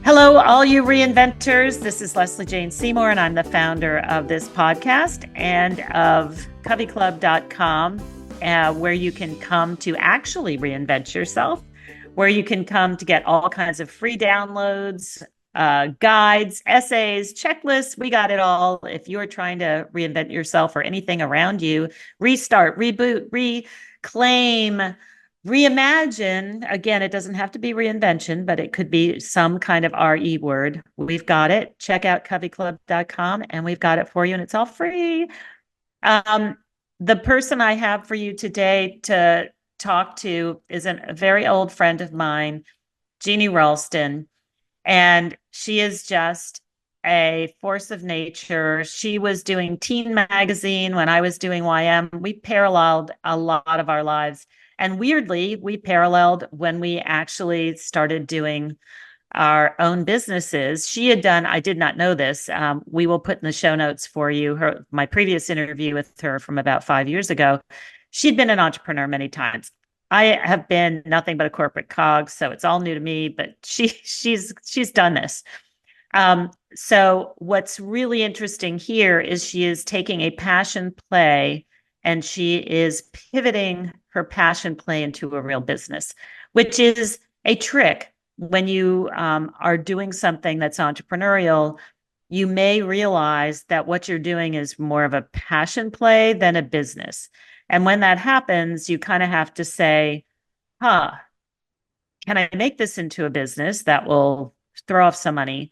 Hello, all you reinventors. This is Lesley Jane Seymour, and I'm the founder of this podcast and of CoveyClub.com, where you can come to actually reinvent yourself, where you can come to get all kinds of free downloads, guides, essays, checklists. We got it all. If you're trying to reinvent yourself or anything around you, restart, reboot, reclaim, reimagine. Again, it doesn't have to be reinvention, but it could be some kind of RE word. We've got it. Check out CoveyClub.com and we've got it for you, and it's all free. Um, the person I have for you today to talk to is a very old friend of mine, Jeannie Ralston, and she is just a force of nature. She was doing Teen Magazine when I was doing YM. We paralleled a lot of our lives. And weirdly, we paralleled when we actually started doing our own businesses. She had done, I did not know this. We will put in the show notes for you my previous interview with her from about 5 years ago. She'd been an entrepreneur many times. I have been nothing but a corporate cog, so it's all new to me, but she's done this. So what's really interesting here is she is taking a passion play and she is pivoting her passion play into a real business, which is a trick. When you are doing something that's entrepreneurial, you may realize that what you're doing is more of a passion play than a business. And when that happens, you kind of have to say, can I make this into a business that will throw off some money?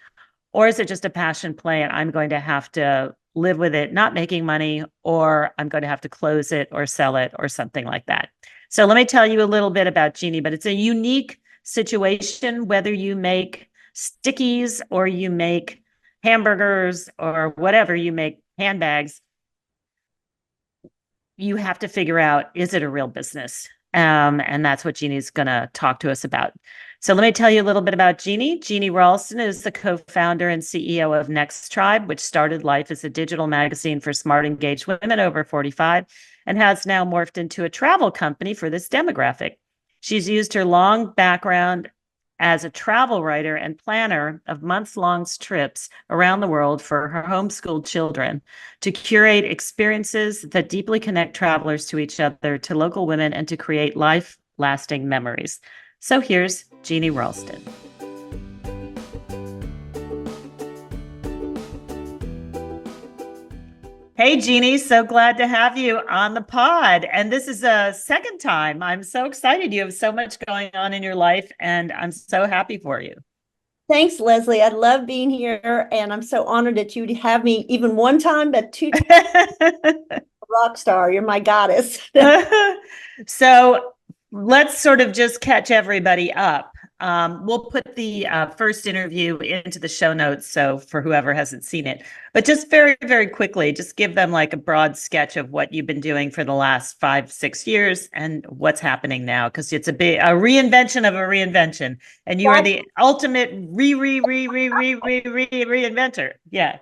Or is it just a passion play and I'm going to have to live with it, not making money, or I'm going to have to close it or sell it or something like that? So let me tell you a little bit about Jeannie, but it's a unique situation, whether you make stickies or you make hamburgers or whatever, you make handbags, you have to figure out, is it a real business? And that's what Jeannie's going to talk to us about. So let me tell you a little bit about Jeannie. Jeannie Ralston is the co-founder and CEO of Next Tribe, which started life as a digital magazine for smart, engaged women over 45 and has now morphed into a travel company for this demographic. She's used her long background as a travel writer and planner of months-long trips around the world for her homeschooled children to curate experiences that deeply connect travelers to each other, to local women, and to create life-lasting memories. So here's Jeannie Ralston. Hey, Jeannie, so glad to have you on the pod. And this is a second time. I'm so excited. You have so much going on in your life, and I'm so happy for you. Thanks, Lesley. I love being here, and I'm so honored that you'd have me even one time, but two times. Rock star. You're my goddess. So let's sort of just catch everybody up. We'll put the first interview into the show notes, so for whoever hasn't seen it. But just very, very quickly, just give them like a broad sketch of what you've been doing for the last 5-6 years and what's happening now, because it's a reinvention of a reinvention, and you are the ultimate reinventor. Yeah.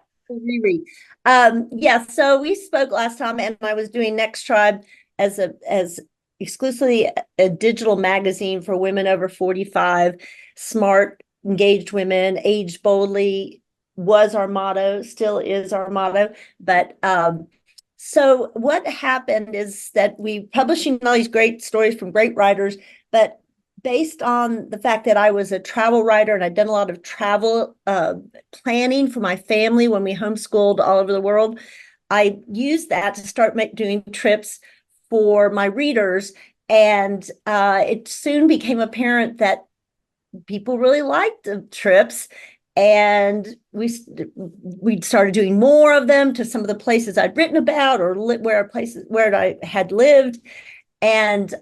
Yeah. So we spoke last time, and I was doing Next Tribe as exclusively a digital magazine for women over 45, smart, engaged women. Age boldly was our motto, still is our motto. But so what happened is that we publishing all these great stories from great writers, but based on the fact that I was a travel writer and I'd done a lot of travel planning for my family when we homeschooled all over the world, I used that to start doing trips for my readers. And it soon became apparent that people really liked the trips. And we started doing more of them to some of the places I'd written about or where I had lived. And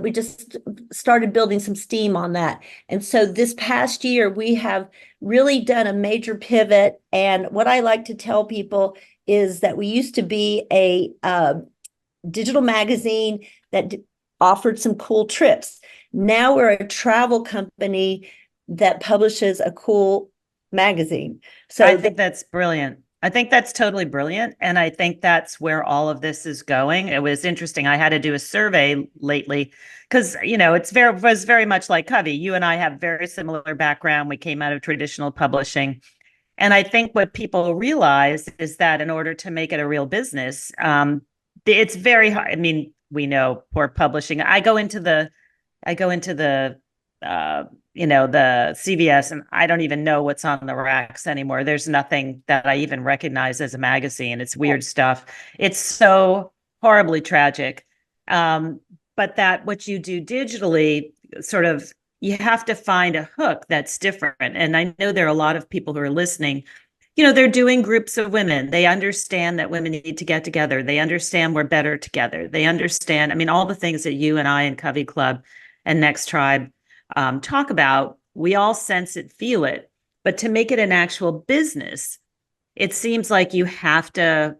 we just started building some steam on that. And so this past year, we have really done a major pivot. And what I like to tell people is that we used to be a digital magazine that offered some cool trips. Now we're a travel company that publishes a cool magazine. So I think that's brilliant. I think that's totally brilliant. And I think that's where all of this is going. It was interesting. I had to do a survey lately because, was very much like Covey. You and I have very similar background. We came out of traditional publishing. And I think what people realize is that in order to make it a real business, it's very hard. I mean, we know poor publishing. I go into the the CVS, and I don't even know what's on the racks anymore. There's nothing that I even recognize as a magazine. It's weird stuff. It's so horribly tragic. But that what you do digitally, sort of, you have to find a hook that's different. And I know there are a lot of people who are listening. They're doing groups of women. They understand that women need to get together. They understand we're better together. They understand, I mean, all the things that you and I and Covey Club and Next Tribe talk about, we all sense it, feel it. But to make it an actual business, it seems like you have to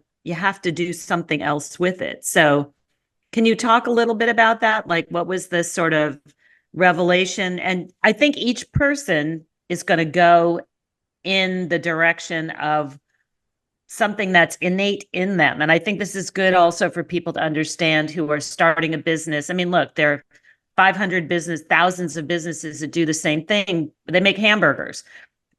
do something else with it. So can you talk a little bit about that? Like, what was this sort of revelation? And I think each person is going to go in the direction of something that's innate in them. And I think this is good also for people to understand who are starting a business. I mean, look, there are 500 thousands of businesses that do the same thing. They make hamburgers.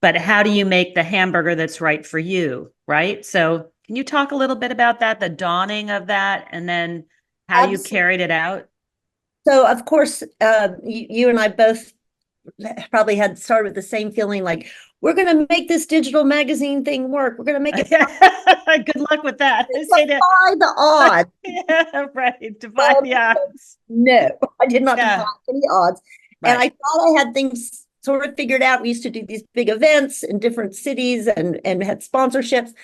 But how do you make the hamburger that's right for you, right? So can you talk a little bit about that, the dawning of that, and then how you carried it out? So, of course, you and I both probably had started with the same feeling, like, we're going to make this digital magazine thing work. We're going to make it. Good luck with that. Say that. Defy the odds. Yeah, right. Defy the odds. No, I did not defy any odds. Right. And I thought I had things sort of figured out. We used to do these big events in different cities and had sponsorships.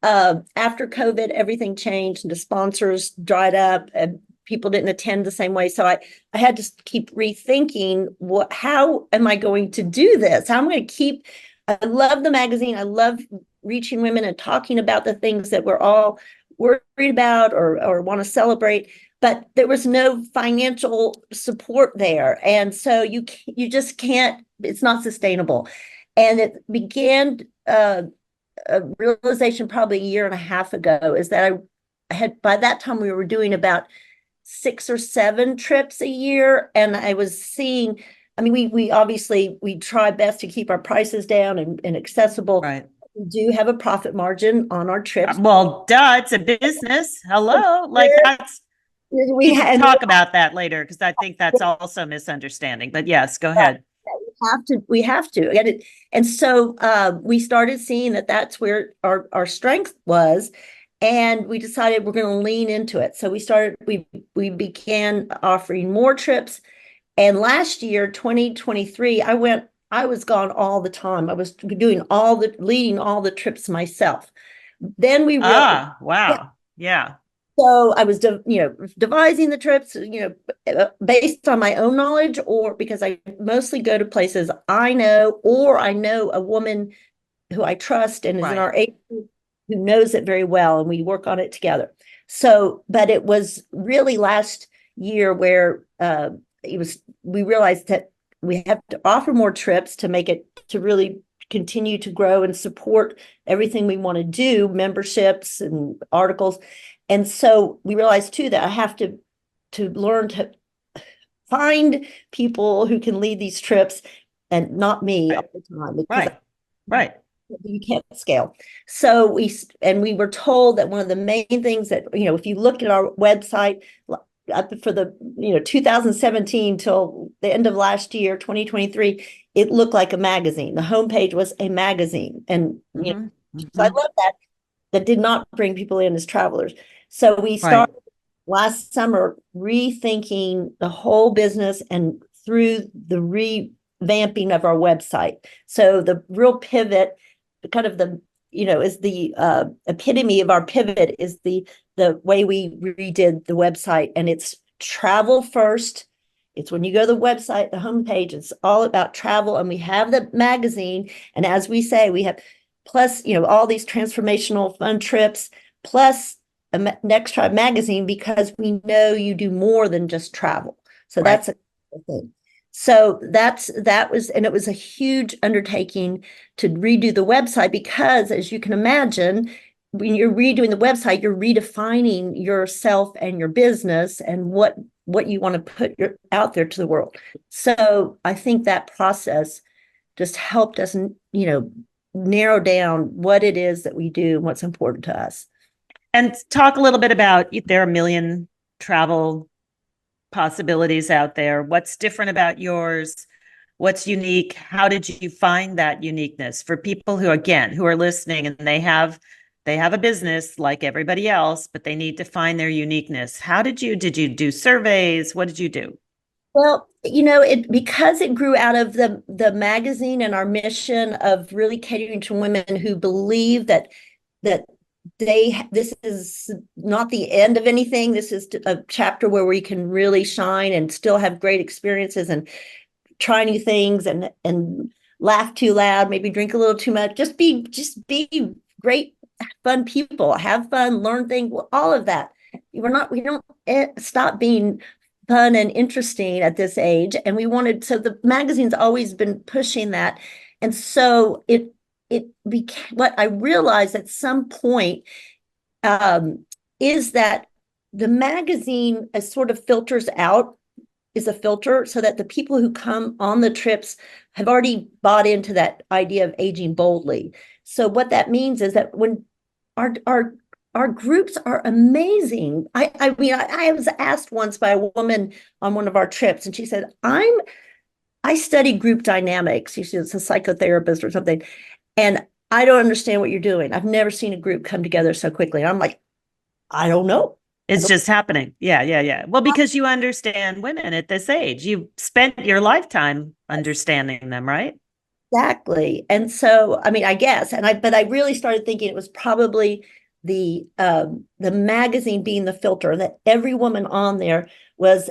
After COVID, everything changed and the sponsors dried up and people didn't attend the same way. So I had to keep rethinking how am I going to do this? How am I going to keep, I love the magazine. I love reaching women and talking about the things that we're all worried about or want to celebrate, but there was no financial support there. And so you just can't, it's not sustainable. And it began a realization probably a year and a half ago is that I had, by that time we were doing about 6 or 7 trips a year. And I was seeing, I mean, we obviously, we try best to keep our prices down and accessible. Right. We do have a profit margin on our trips. Well, duh, it's a business. Hello. Like that's, we can talk about that later because I think that's also misunderstanding. But yes, go ahead. We have to. And so we started seeing that that's where our strength was. And we decided we're going to lean into it. So we began offering more trips. And last year, 2023, I was gone all the time. I was leading all the trips myself. Then we realized, wow. Yeah. So I was, devising the trips, based on my own knowledge, or because I mostly go to places I know, or I know a woman who I trust and is in our agency who knows it very well, and we work on it together. So, but it was really last year where we realized that we have to offer more trips to make it, to really continue to grow and support everything we want to do, memberships and articles. And so we realized too that I have to learn to find people who can lead these trips and not me all the time. Right. You can't scale. So we were told that one of the main things that, if you looked at our website for the, 2017 till the end of last year, 2023, it looked like a magazine. The homepage was a magazine. And, so I love that. That did not bring people in as travelers. So we started last summer rethinking the whole business and through the revamping of our website. So the real pivot, kind of the, is the epitome of our pivot is the way we redid the website. And it's travel first. It's when you go to the website, the homepage, it's all about travel. And we have the magazine. And as we say, we have plus, all these transformational fun trips, plus a Next Tribe magazine, because we know you do more than just travel. So that's a thing. So that was, and it was a huge undertaking to redo the website because, as you can imagine, when you're redoing the website, you're redefining yourself and your business and what you want to put out there to the world. So I think that process just helped us, narrow down what it is that we do and what's important to us. And talk a little bit about, there are a million travel possibilities out there. What's different about yours? What's unique? How did you find that uniqueness for people who, again, who are listening and they have a business like everybody else, but they need to find their uniqueness? How did you do surveys? What did you do? Well, it because it grew out of the magazine and our mission of really catering to women who believe that this is not the end of anything. This is a chapter where we can really shine and still have great experiences and try new things and laugh too loud, maybe drink a little too much, just be great, fun people, have fun, learn things, all of that. We don't stop being fun and interesting at this age. And so the magazine's always been pushing that. And so it became, what I realized at some point is that the magazine sort of filters out, is a filter, so that the people who come on the trips have already bought into that idea of aging boldly. So what that means is that when our groups are amazing. I mean, I was asked once by a woman on one of our trips, and she said, I study group dynamics. She's a psychotherapist or something, and I don't understand what you're doing. I've never seen a group come together so quickly. And I'm like, I don't know. It's just happening. Yeah. Well, because you understand women at this age, you've spent your lifetime understanding them, right? Exactly. And so, I mean, I guess, but I really started thinking it was probably the magazine being the filter, that every woman on there was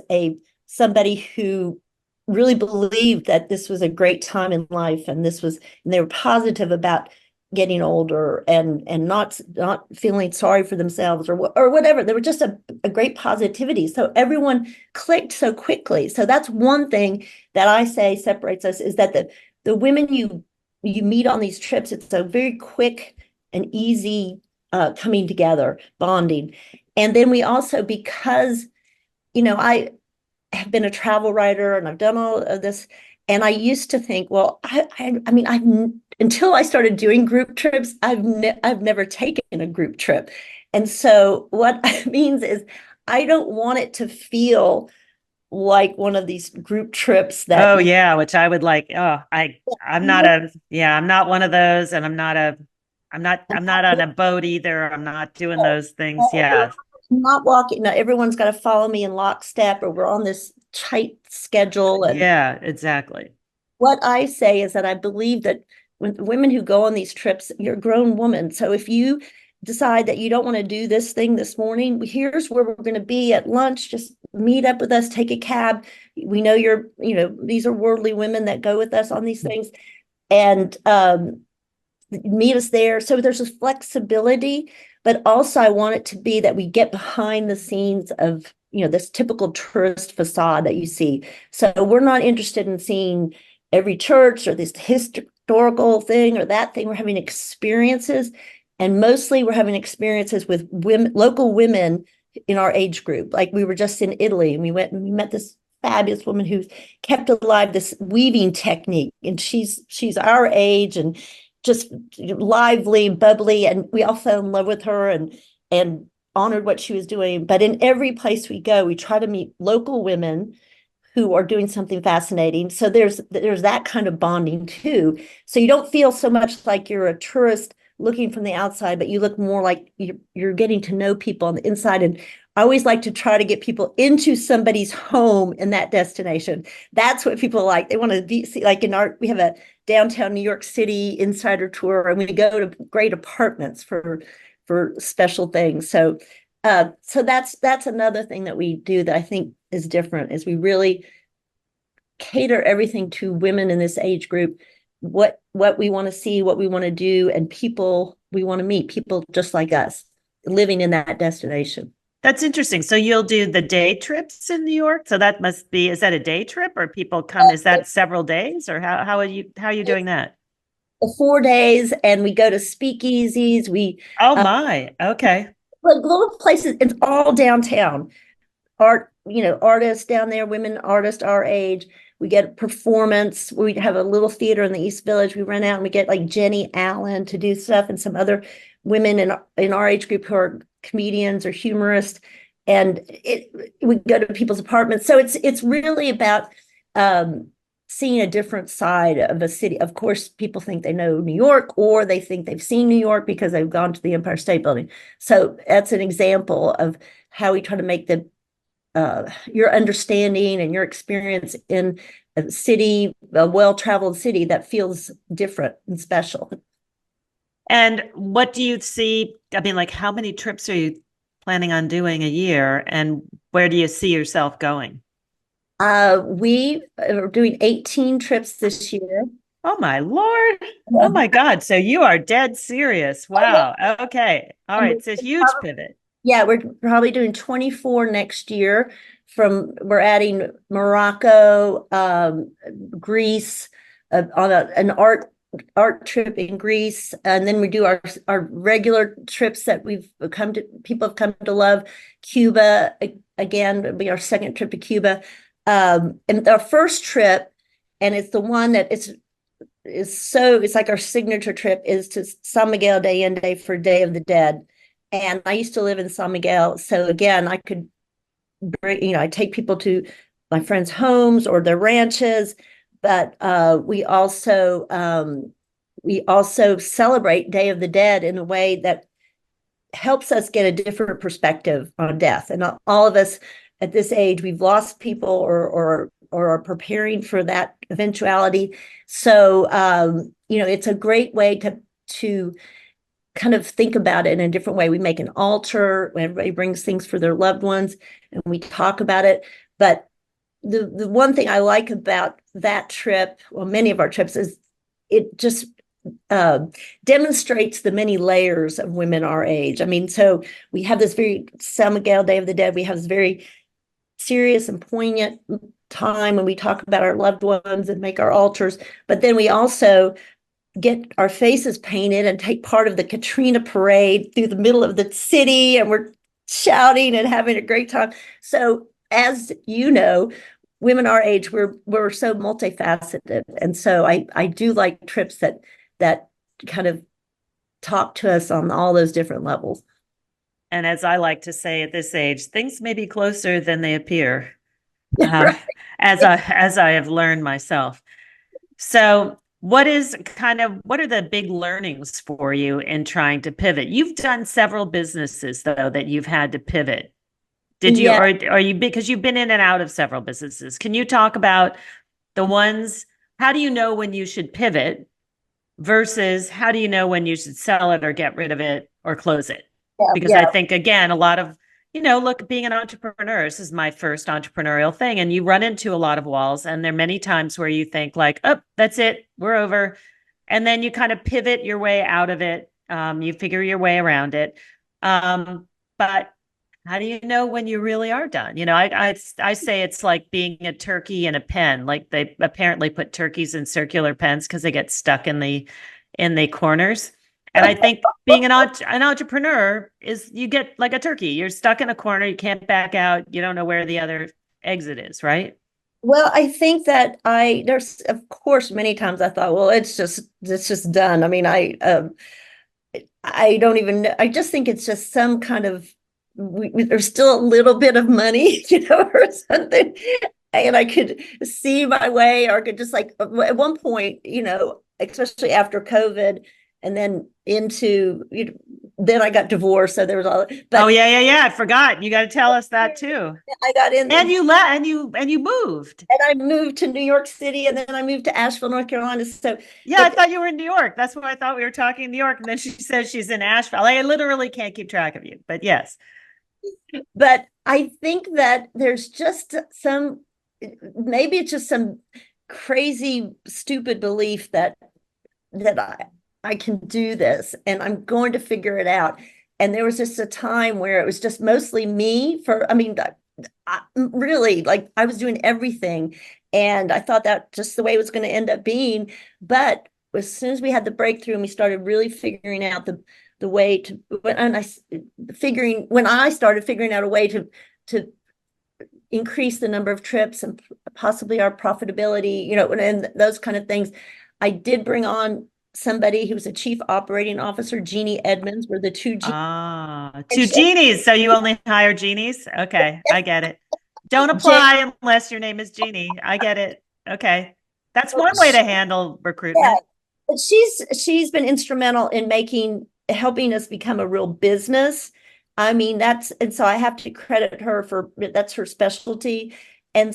somebody who really believed that this was a great time in life, and they were positive about getting older and not feeling sorry for themselves or whatever. There were just a great positivity. So everyone clicked so quickly. So that's one thing that I say separates us, is that the women you meet on these trips, it's a very quick and easy coming together, bonding. And then we also, because, I have been a travel writer and I've done all of this, and I used to think, well, I mean, until I started doing group trips, I've never taken a group trip. And so what that means is I don't want it to feel like one of these group trips that. Oh yeah, which I would like. I'm not one of those, and I'm not on a boat either. I'm not doing those things. Yeah. I'm not walking. No, everyone's got to follow me in lockstep, or we're on this tight schedule. And Yeah, exactly. what I say is that I believe that when women who go on these trips, you're a grown woman. So if you decide that you don't want to do this thing this morning, here's where we're going to be at lunch. Just meet up with us, take a cab. We know these are worldly women that go with us on these things, and meet us there. So there's a flexibility, but also I want it to be that we get behind the scenes of, this typical tourist facade that you see. So we're not interested in seeing every church or this historical thing or that thing. We're having experiences, and mostly we're having experiences with local women in our age group. Like we were just in Italy, and we met this fabulous woman who's kept alive this weaving technique, and she's our age and just lively, bubbly, and we all fell in love with her and honored what she was doing. But in every place we go, we try to meet local women who are doing something fascinating. So there's that kind of bonding too. So you don't feel so much like you're a tourist looking from the outside, but you look more like you're getting to know people on the inside. And I always like to try to get people into somebody's home in that destination. That's what people like. They want to see, like we have a downtown New York City insider tour, and we go to great apartments for special things. So that's another thing that we do that I think is different, is we really cater everything to women in this age group, what we want to see, what we want to do, and people we want to meet, people just like us living in that destination. That's interesting. So you'll do the day trips in New York. So that must be, is that a day trip or people come, is that several days or how are you doing that? 4 days, and we go to speakeasies. We Oh my. Okay. like little places. It's all downtown. Art, artists down there, women artists our age. We get performance. We have a little theater in the East Village. We rent out and we get like Jenny Allen to do stuff and some other women in our age group who are comedians or humorists. And we go to people's apartments. So it's really about seeing a different side of a city. Of course, people think they know New York, or they think they've seen New York because they've gone to the Empire State Building. So that's an example of how we try to make your understanding and your experience in a city, a well-traveled city, that feels different and special. And what do you see? I mean, like, how many trips are you planning on doing a year, and where do you see yourself going? We are doing 18 trips this year. Oh my Lord. Oh my God. So you are dead serious. Wow. Okay. All right. It's a huge pivot. Yeah, we're probably doing 24 next year. We're adding Morocco, Greece, on an art trip in Greece, and then we do our regular trips that people have come to love. Cuba again will be our second trip to Cuba, and our first trip, and it's the one that it's like our signature trip, is to San Miguel de Allende for Day of the Dead. And I used to live in San Miguel, so again, I could I take people to my friends' homes or their ranches, but we also celebrate Day of the Dead in a way that helps us get a different perspective on death. And all of us at this age, we've lost people or are preparing for that eventuality. So it's a great way to kind of think about it in a different way. We make an altar, everybody brings things for their loved ones, and we talk about it. But the one thing I like about that trip, well, many of our trips, is it just demonstrates the many layers of women our age. I mean, so we have this very San Miguel Day of the Dead. We have this very serious and poignant time when we talk about our loved ones and make our altars. But then we also get our faces painted and take part of the Katrina parade through the middle of the city, and we're shouting and having a great time. So, as you know, women our age, we're so multifaceted, and so I do like trips that kind of talk to us on all those different levels. And as I like to say at this age, things may be closer than they appear, Right. as I have learned myself. So what are the big learnings for you in trying to pivot? You've done several businesses, though, that you've had to pivot. Did you, Yeah. or are you, because you've been in and out of several businesses? Can you talk about the ones, how do you know when you should pivot versus how do you know when you should sell it or get rid of it or close it? Because I think, again, a lot of, look, being an entrepreneur, this is my first entrepreneurial thing, and you run into a lot of walls. And there are many times where you think like, oh, that's it, we're over. And then you kind of pivot your way out of it. You figure your way around it. But how do you know when you really are done? I say it's like being a turkey in a pen. Like they apparently put turkeys in circular pens because they get stuck in the corners. And I think being an entrepreneur is you get like a turkey. You're stuck in a corner. You can't back out. You don't know where the other exit is, right? Well, I think that there's, of course, many times I thought, well, it's just done. I mean, I don't even know. I just think it's just some kind of, there's still a little bit of money, or something. And I could see my way, or could just like at one point, especially after COVID, and then then I got divorced. So there was all, but oh yeah. I forgot. You got to tell us that too. I got in, and you and you moved. And I moved to New York City, and then I moved to Asheville, North Carolina. So yeah, I thought you were in New York. That's what I thought we were talking in New York. And then she says she's in Asheville. I literally can't keep track of you, but yes. But I think that there's just maybe it's just some crazy, stupid belief that I can do this and I'm going to figure it out. And there was just a time where it was just mostly me for, I mean, really, like I was doing everything. And I thought that just the way it was going to end up being. But as soon as we had the breakthrough and we started really figuring out the way to, when I started figuring out a way to increase the number of trips and possibly our profitability, and those kind of things, I did bring on somebody who was a chief operating officer, Jeannie Edmonds, were the two G. Ah, And two genies. So you only hire genies? Okay, I get it. Don't apply unless your name is Jeannie. I get it. Okay. That's one way to handle Yeah, recruitment. but she's been instrumental in helping us become a real business. I mean, and so I have to credit her for that's her specialty. And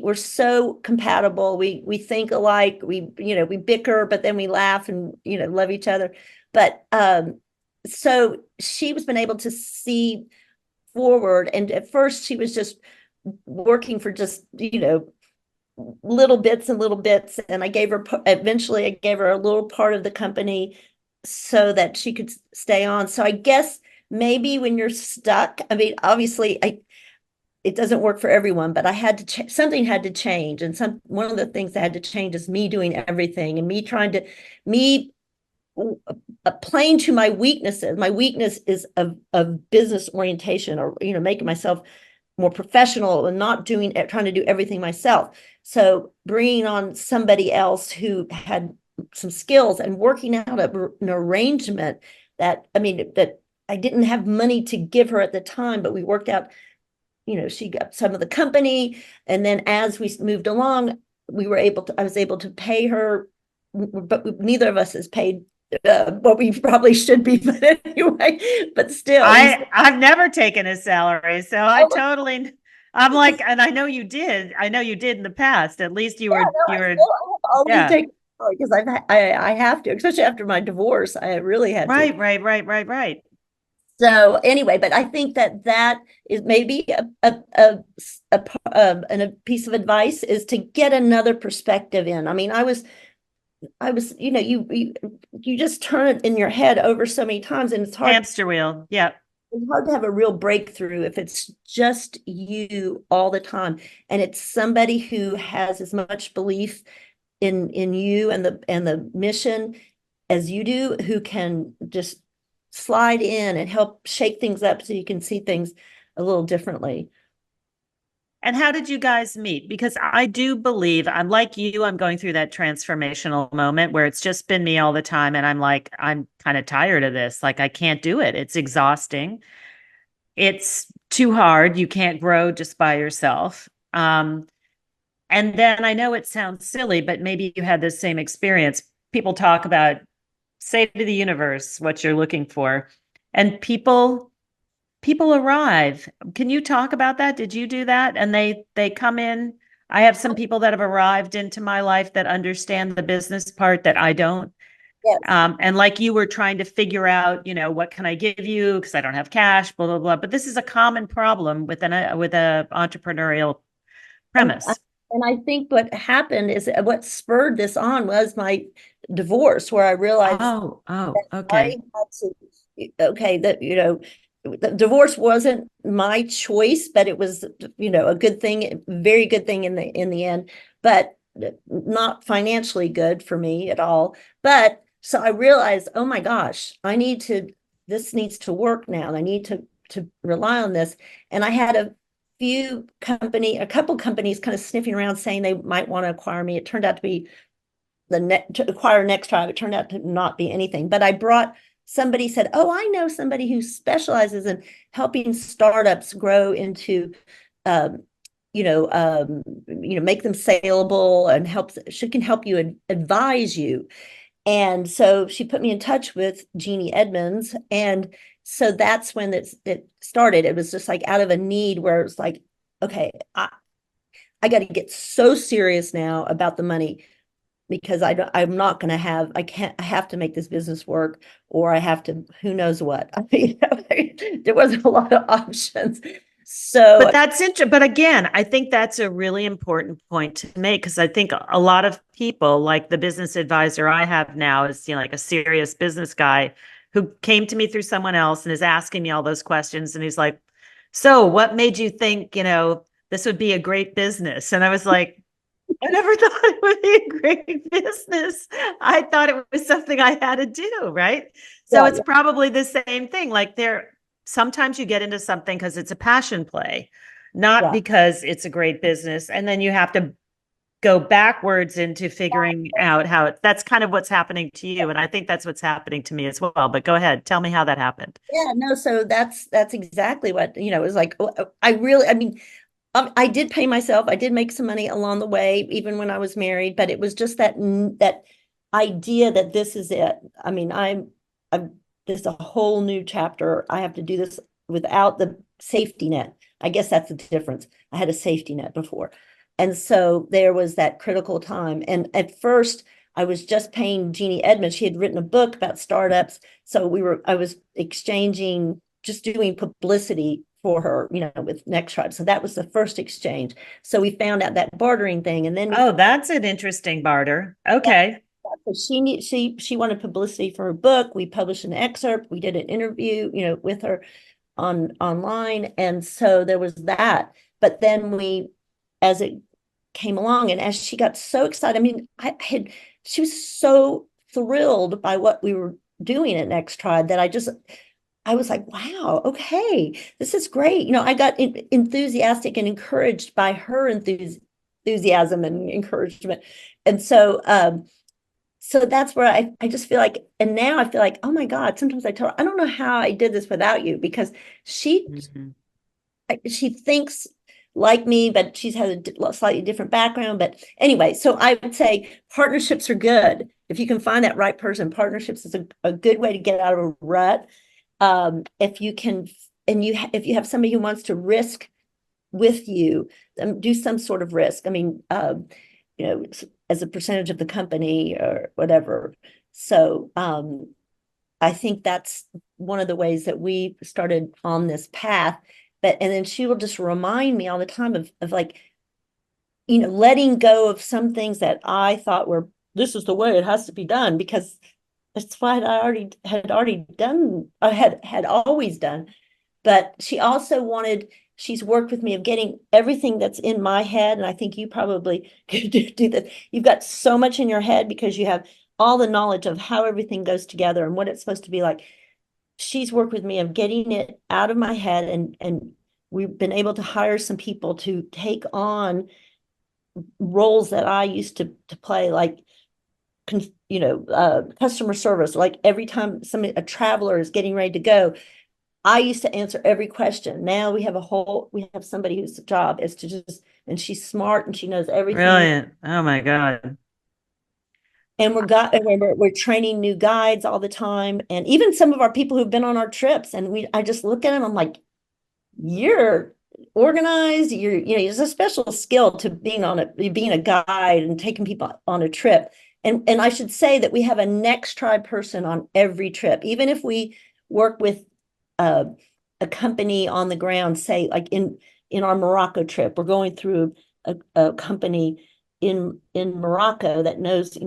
we're so compatible. We think alike. We bicker, but then we laugh and love each other. But so she was been able to see forward. And at first she was just working for just little bits and little bits, and eventually I gave her a little part of the company so that she could stay on. So I guess maybe when you're stuck, I mean, obviously it doesn't work for everyone, but I had to something had to change, and one of the things that had to change is me doing everything and me playing to my weaknesses. My weakness is of business orientation, or making myself more professional and not trying to do everything myself. So bringing on somebody else who had some skills and working out an arrangement that I didn't have money to give her at the time, but we worked out, she got some of the company. And then as we moved along, I was able to pay her, but neither of us has paid what we probably should be, but anyway, but still. I've never taken a salary, so I'm like, and I know you did. I know you did in the past. At least I have always yeah. taken because I have to, especially after my divorce. I really had to. Right. So anyway, but I think that is maybe a piece of advice is to get another perspective in. I mean, I was, you just turn it in your head over so many times, and Hamster wheel. Yeah. it's hard to have a real breakthrough if it's just you all the time, and it's somebody who has as much belief in you and the mission as you do, who can just slide in and help shake things up so you can see things a little differently. And how did you guys meet? Because I do believe I'm like you, I'm going through that transformational moment where it's just been me all the time. And I'm like, I'm kind of tired of this. Like, I can't do it. It's exhausting. It's too hard. You can't grow just by yourself. And then I know it sounds silly, but maybe you had the same experience. People talk about say to the universe what you're looking for, and people arrive. Can you talk about that? Did you do that? And they come in. I have some people that have arrived into my life that understand the business part that I don't. Yes. And like you were trying to figure out, what can I give you? Because I don't have cash, blah, blah, blah. But this is a common problem with a entrepreneurial And premise. I think what happened is what spurred this on was my divorce, where I realized Oh, that I okay. had okay, that, the divorce wasn't my choice, but it was, a good thing, very good thing in the end, but not financially good for me at all. But so I realized, oh my gosh, this needs to work now. I need to rely on this. And I had a couple companies kind of sniffing around saying they might want to acquire me. It turned out to be to acquire Next Tribe. It turned out to not be anything, but somebody said, oh, I know somebody who specializes in helping startups grow into, make them saleable and she can help you and advise you. And so she put me in touch with Jeannie Edmonds. And so that's when it started. It was just like out of a need where it's like, okay, I got to get so serious now about the money, because I'm not going to I have to make this business work, or I have to, who knows what. I mean, there wasn't a lot of options. So, But that's interesting. But again, I think that's a really important point to make, because I think a lot of people, like the business advisor I have now is, like a serious business guy. who came to me through someone else and is asking me all those questions. And he's like, so what made you think, this would be a great business? And I was like, I never thought it would be a great business. I thought it was something I had to do, right? So Yeah, it's probably the same thing. Like sometimes you get into something because it's a passion play, not yeah. because it's a great business. And then you have to go backwards into figuring out that's kind of what's happening to you. And I think that's what's happening to me as well. But go ahead, tell me how that happened. Yeah, no, so that's exactly what, it was like, I mean, I did pay myself. I did make some money along the way, even when I was married, but it was just that idea that this is it. I mean, I'm there's a whole new chapter. I have to do this without the safety net. I guess that's the difference. I had a safety net before. And so there was that critical time. And at first, I was just paying Jeannie Edmonds. She had written a book about startups. So I was exchanging, just doing publicity for her, with Next Tribe. So that was the first exchange. So we found out that bartering thing. And then Oh, that's an interesting barter. Okay. so she wanted publicity for her book. We published an excerpt. We did an interview, with her online. And so there was that. But then as it came along and as she got so excited, I mean, she was so thrilled by what we were doing at Next Tribe that I was like, wow, okay, this is great. I got enthusiastic and encouraged by her enthusiasm and encouragement. And so that's where I just feel like, and now I feel like, oh my God, sometimes I tell her, I don't know how I did this without you, because she thinks like me, but she's had a slightly different background. But anyway, so I would say partnerships are good. If you can find that right person, partnerships is a good way to get out of a rut. If you can, if you have somebody who wants to risk with you, do some sort of risk. I mean, as a percentage of the company or whatever. So I think that's one of the ways that we started on this path. And then she will just remind me all the time of like, letting go of some things that I thought this is the way it has to be done, because that's what I had already done. I had always done. But she's worked with me of getting everything that's in my head. And I think you probably could do that. You've got so much in your head because you have all the knowledge of how everything goes together and what it's supposed to be like. She's worked with me of getting it out of my head, and we've been able to hire some people to take on roles that I used to play, like customer service. Like every time a traveler is getting ready to go, I used to answer every question. Now we have somebody whose job is to just, and she's smart and she knows everything. Brilliant. Oh my God. And we're training new guides all the time. And even some of our people who've been on our trips, and I just look at them, I'm like, you're organized, there's a special skill to being a guide and taking people on a trip. And I should say that we have a Next Tribe person on every trip, even if we work with a company on the ground, say like in our Morocco trip, we're going through a company in Morocco that knows,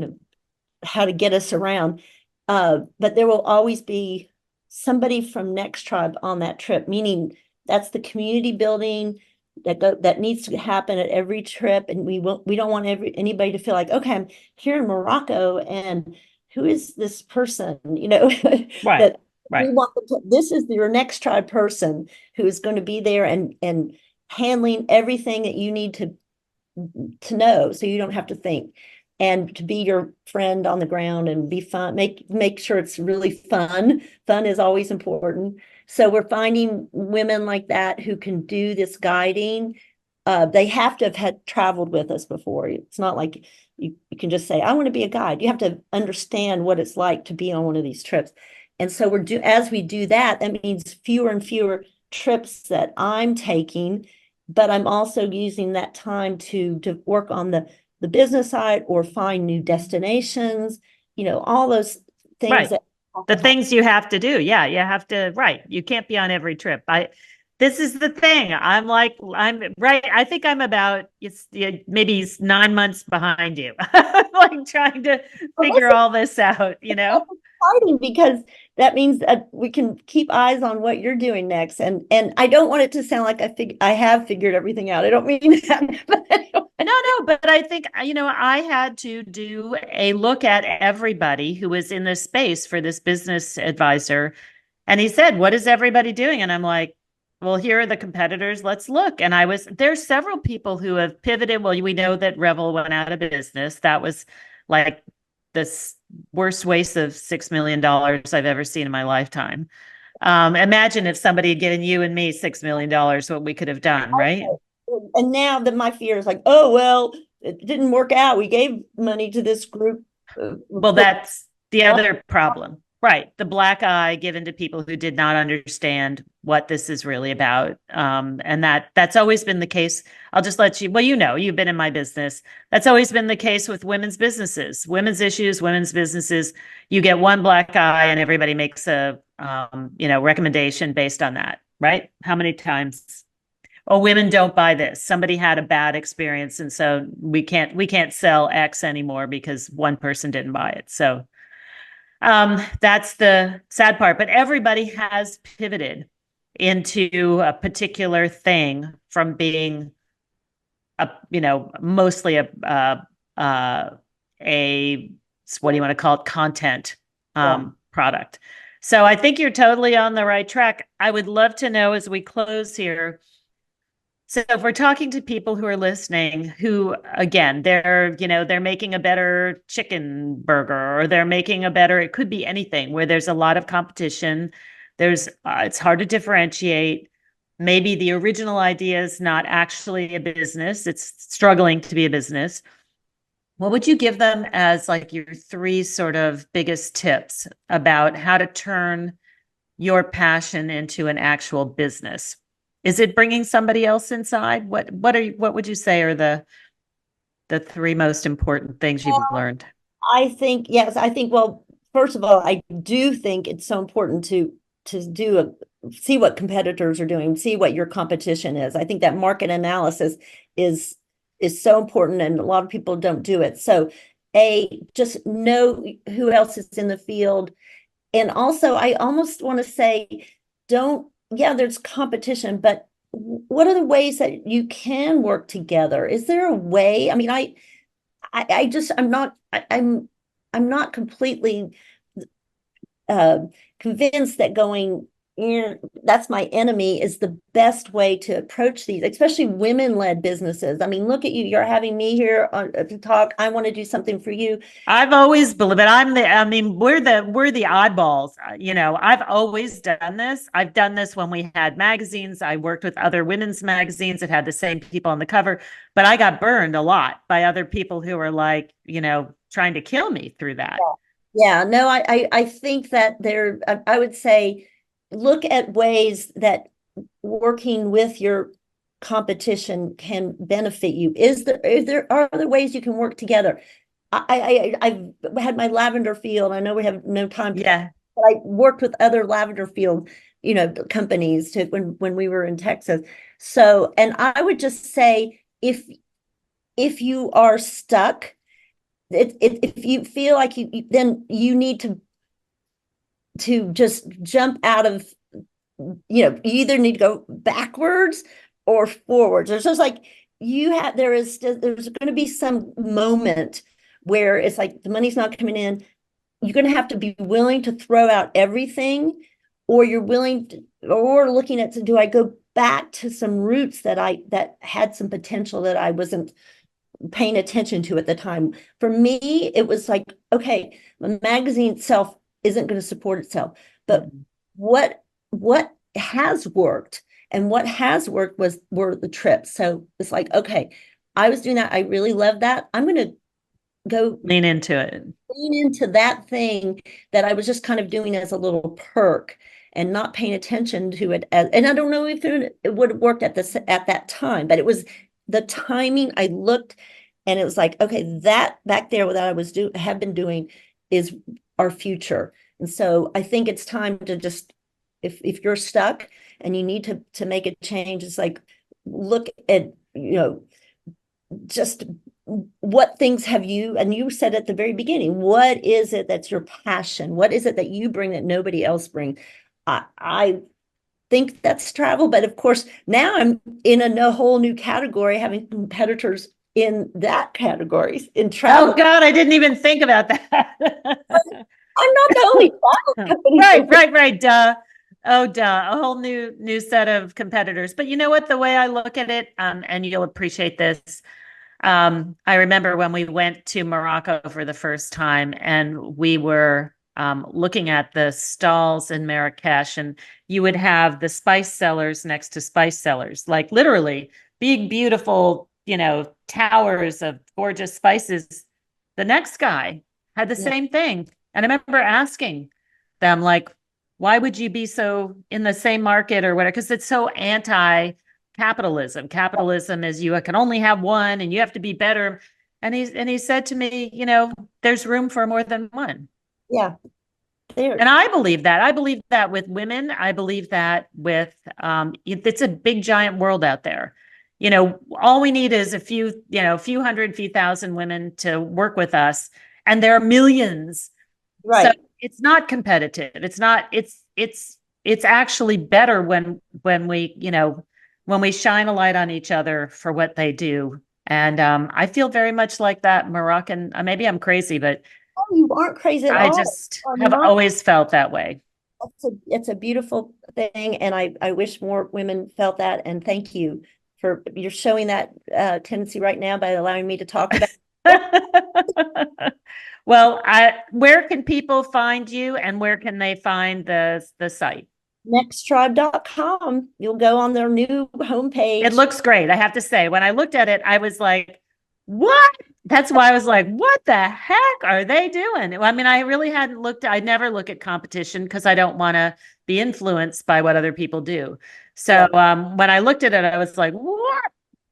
how to get us around. But there will always be somebody from Next Tribe on that trip, meaning that's the community building that needs to happen at every trip. And we don't want anybody to feel like, okay, I'm here in Morocco and who is this person, Right. that Right. we want this is your Next Tribe person who is going to be there and handling everything that you need to know, so you don't have to think, and to be your friend on the ground and be fun, make sure it's really fun. Fun is always important. So we're finding women like that who can do this guiding. They have to have had traveled with us before. It's not like you can just say, I want to be a guide. You have to understand what it's like to be on one of these trips. And so as we do that, that means fewer and fewer trips that I'm taking, but I'm also using that time to work on the business side or find new destinations, all those things Right. that The things you have to do. Yeah, you have to, right. You can't be on every trip. This is the thing. I'm right. I think I'm about, maybe 9 months behind you. Like trying to figure all this out, exciting because that means that we can keep eyes on what you're doing next. And I don't want it to sound like I have figured everything out. I don't mean that. But anyway. No, but I think, I had to do a look at everybody who was in this space for this business advisor. And he said, "What is everybody doing?" And I'm like, "Well, here are the competitors. Let's look." And there's several people who have pivoted. Well, we know that Revel went out of business. That was like the worst waste of $6 million I've ever seen in my lifetime. Imagine if somebody had given you and me $6 million, what we could have done, right? And now that my fear is like, oh, well, it didn't work out. We gave money to this group. Well, that's the other problem, right? The black eye given to people who did not understand what this is really about, and that's always been the case. I'll just let you. Well, you've been in my business. That's always been the case with women's businesses, women's issues, women's businesses. You get one black eye, and everybody makes a recommendation based on that, right? How many times? Oh, women don't buy this. Somebody had a bad experience, and so we can't sell X anymore because one person didn't buy it. So that's the sad part. But everybody has pivoted into a particular thing from being mostly a what do you want to call it, content product. So I think you're totally on the right track. I would love to know as we close here. So if we're talking to people who are listening, who again, they're making a better chicken burger, or they're making it could be anything where there's a lot of competition. It's hard to differentiate. Maybe the original idea is not actually a business. It's struggling to be a business. What would you give them as like your three sort of biggest tips about how to turn your passion into an actual business? Is it bringing somebody else inside? What would you say are the three most important things you've learned? I think, yes, well, first of all, I do think it's so important to see what competitors are doing, see what your competition is. I think that market analysis is so important, and a lot of people don't do it. So just know who else is in the field. And also, I almost want to say, there's competition, but what are the ways that you can work together? Is there a way? I mean, I'm not completely convinced that going, that's my enemy is the best way to approach these, especially women-led businesses. I mean, look at you. You're having me here to talk. I want to do something for you. I've always believed it. We're the oddballs. I've always done this. I've done this when we had magazines. I worked with other women's magazines that had the same people on the cover, but I got burned a lot by other people who were like, trying to kill me through that. Yeah, no, I think that I would say, look at ways that working with your competition can benefit you. Are there ways you can work together? I've had my lavender field. I know we have no time. Yeah. But I worked with other lavender field, companies when we were in Texas. So, and I would just say, if you are stuck, if you feel like then you need to just jump out of, you either need to go backwards or forwards. There's just like there's going to be some moment where it's like the money's not coming in. You're going to have to be willing to throw out everything, or you're willing to, or looking at, do I go back to some roots that had some potential that I wasn't paying attention to at the time. For me, it was like, okay, the magazine itself isn't going to support itself, but what has worked, and what has worked were the trips. So it's like, okay, I was doing that. I really love that. I'm going to go lean into that thing that I was just kind of doing as a little perk and not paying attention to it. And I don't know if it would have worked at that time, but it was the timing. I looked and it was like, okay, that back there, what I have been doing is our future. And so I think it's time to just, if you're stuck and you need to make a change, it's like, look at, just what things have you, and you said at the very beginning, what is it that's your passion? What is it that you bring that nobody else brings? I think that's travel, but of course, now I'm in a whole new category, having competitors in that category in travel. Oh God, I didn't even think about that. I'm not the only travel company. Right. Duh. Oh, duh. A whole new set of competitors. But you know what? The way I look at it, and you'll appreciate this. I remember when we went to Morocco for the first time, and we were looking at the stalls in Marrakesh, and you would have the spice sellers next to spice sellers, like literally big, beautiful, towers of gorgeous spices. The next guy had the same thing. And I remember asking them, like, why would you be so in the same market or whatever? Because it's so anti-capitalism. Capitalism is you can only have one and you have to be better. And he said to me, there's room for more than one. Yeah. There. And I believe that. I believe that with women. I believe that with it's a big giant world out there. All we need is a few hundred, few thousand women to work with us, and there are millions. Right. So it's not competitive. It's not. It's actually better when we shine a light on each other for what they do. And I feel very much like that Moroccan. Maybe I'm crazy, but oh, you aren't crazy at I all. just have always felt that way. It's a beautiful thing, and I wish more women felt that. And thank you for you're showing that tendency right now by allowing me to talk about it. Well, where can people find you, and where can they find the site? Nexttribe.com. You'll go on their new homepage. It looks great. I have to say, when I looked at it, I was like, what? That's why I was like, what the heck are they doing? I mean, I really hadn't looked. I never look at competition because I don't want to be influenced by what other people do. So when I looked at it, I was like, what?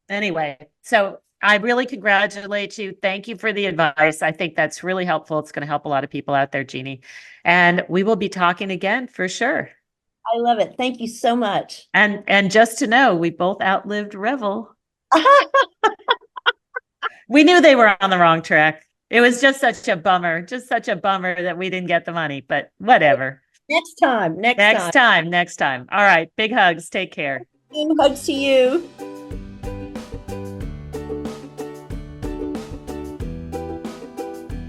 Anyway, so I really congratulate you. Thank you for the advice. I think that's really helpful. It's going to help a lot of people out there, Jeannie. And we will be talking again for sure. I love it. Thank you so much. And just to know, we both outlived Revel. We knew they were on the wrong track. It was just such a bummer that we didn't get the money, but whatever. Next time. All right. Big hugs. Take care. Big hugs to you.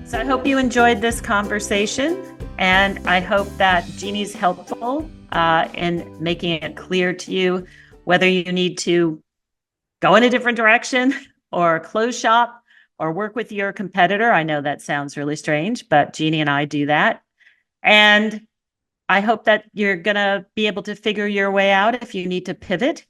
So I hope you enjoyed this conversation, and I hope that Jeannie's helpful in making it clear to you whether you need to go in a different direction or close shop or work with your competitor. I know that sounds really strange, but Jeannie and I do that. And I hope that you're going to be able to figure your way out if you need to pivot.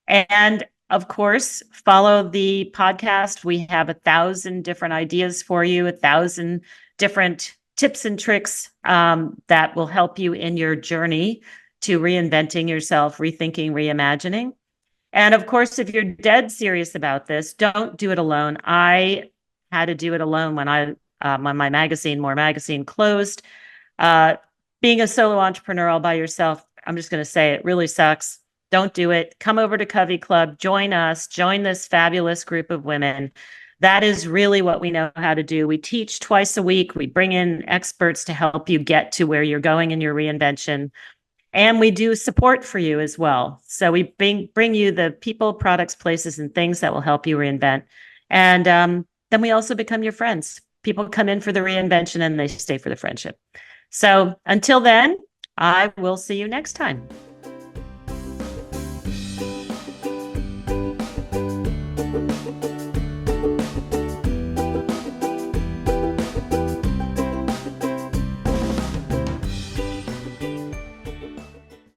And of course, follow the podcast. We have 1,000 different ideas for you, 1,000 different tips and tricks that will help you in your journey to reinventing yourself, rethinking, reimagining. And of course, if you're dead serious about this, don't do it alone. I had to do it alone when my magazine, More Magazine, closed. Being a solo entrepreneur all by yourself, I'm just going to say it really sucks. Don't do it. Come over to CoveyClub, join us, join this fabulous group of women. That is really what we know how to do. We teach twice a week. We bring in experts to help you get to where you're going in your reinvention. And we do support for you as well. So we bring you the people, products, places, and things that will help you reinvent. And then we also become your friends. People come in for the reinvention and they stay for the friendship. So until then, I will see you next time.